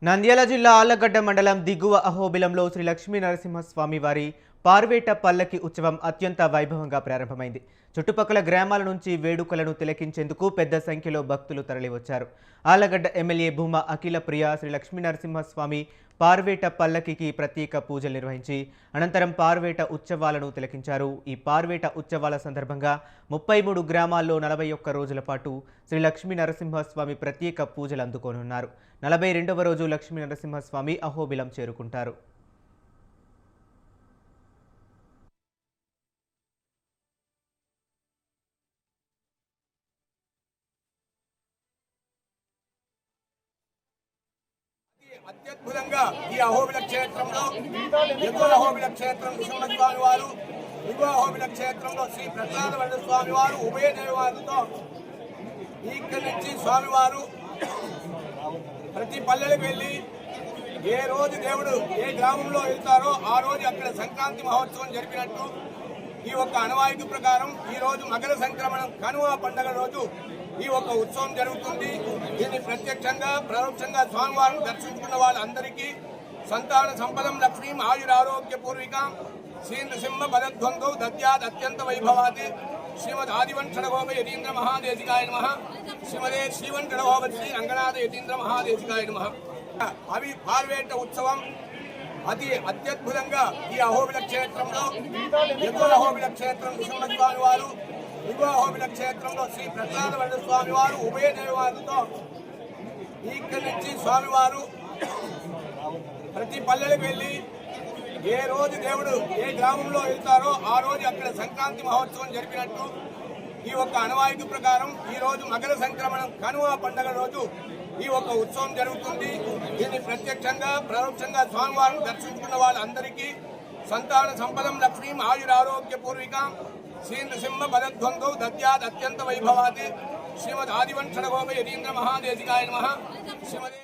నంద్యాల జిల్లా ఆళ్లగడ్డ మండలం దిగువ అహోబిలంలో శ్రీ లక్ష్మీ నరసింహస్వామి వారి పార్వేట పల్లకి ఉత్సవం అత్యంత వైభవంగా ప్రారంభమైంది. చుట్టుపక్కల గ్రామాల నుంచి వేడుకలను తిలకించేందుకు పెద్ద సంఖ్యలో భక్తులు తరలివచ్చారు. ఆళ్లగడ్డ ఎమ్మెల్యే భూమా అఖిల ప్రియ శ్రీ లక్ష్మీ నరసింహస్వామి పార్వేట పల్లకికి ప్రత్యేక పూజలు నిర్వహించి అనంతరం పార్వేట ఉత్సవాలను తిలకించారు. ఈ పార్వేట ఉత్సవాల సందర్భంగా 33 గ్రామాల్లో 41 రోజుల పాటు శ్రీ లక్ష్మీ నరసింహస్వామి ప్రత్యేక పూజలు అందుకోనున్నారు. 42వ రోజు లక్ష్మీ నరసింహస్వామి అహోబిలం చేరుకుంటారు. అత్యద్భుతంగా ఈ అహోబిల క్షేత్రంలో ఎగువ అహోబిల క్షేత్రం నృసింహస్వామి వారు, దిగువ అహోబిల క్షేత్రంలో శ్రీ ప్రసాదవర్ధ స్వామి వారు ఉభయ దేవాలతో ఇక్కడి నుంచి స్వామివారు ప్రతి పల్లెలకు వెళ్ళి ఏ రోజు దేవుడు ఏ గ్రామంలో వెళ్తారో ఆ రోజు అక్కడ సంక్రాంతి మహోత్సవం జరిపినట్టు ఈ ఒక్క అనవాయితీ ప్రకారం ఈ రోజు మకర సంక్రమణం కనుమ పండుగ రోజు ఈ ఒక్క ఉత్సవం జరుగుతుంది. దీన్ని ప్రత్యక్షంగా పరోక్షంగా స్వామివారిని దర్శించుకున్న వాళ్ళందరికీ సంతాన సంపదం లక్ష్మీం ఆయురారోగ్య పూర్వికం శ్రీ నృసింహ పదధ్వంతో దద్యాద్ అత్యంత వైభవాది శ్రీమద్ ఆదివంశడగోప యతీంద్ర మహాదేశికాయ నమః శ్రీమదే శ్రీవంశడగోప శ్రీ రంగనాథ యతీంద్ర మహాదేశికాయ నమః. అవి పార్వేట ఉత్సవం అత్యద్భుతంగా ఈ అహోబిల క్షేత్రంలో ఎగువ అహోబిల క్షేత్రం నృసింహస్వామి వారు, దిగువ అహోబిల క్షేత్రంలో శ్రీ ప్రసాదవర్ధ స్వామి వారు ఉభయ దేవాలతో ఇక్కడి నుంచి స్వామివారు ప్రతి పల్లెలకు వెళ్ళి ఏ రోజు దేవుడు ఏ గ్రామంలో వెళ్తారో ఆ రోజు అక్కడ సంక్రాంతి మహోత్సవం జరిపినట్టు ఈ ఒక్క అనవాయితీ ప్రకారం ఈ రోజు మకర సంక్రమణం కనుమ పండుగ రోజు ఈ ఒక్క ఉత్సవం జరుగుతుంది. దీన్ని ప్రత్యక్షంగా పరోక్షంగా స్వామివారిని దర్శించుకున్న వాళ్ళందరికీ సంతాన సంపదం లక్ష్మీం ఆయురారోగ్య పూర్వికం శ్రీ నృసింహ పదధ్వంతో దద్యాద్ అత్యంత వైభవాది శ్రీమద్ ఆదివంశడగోప యతీంద్ర మహాదేశికాయ నమః శ్రీమదే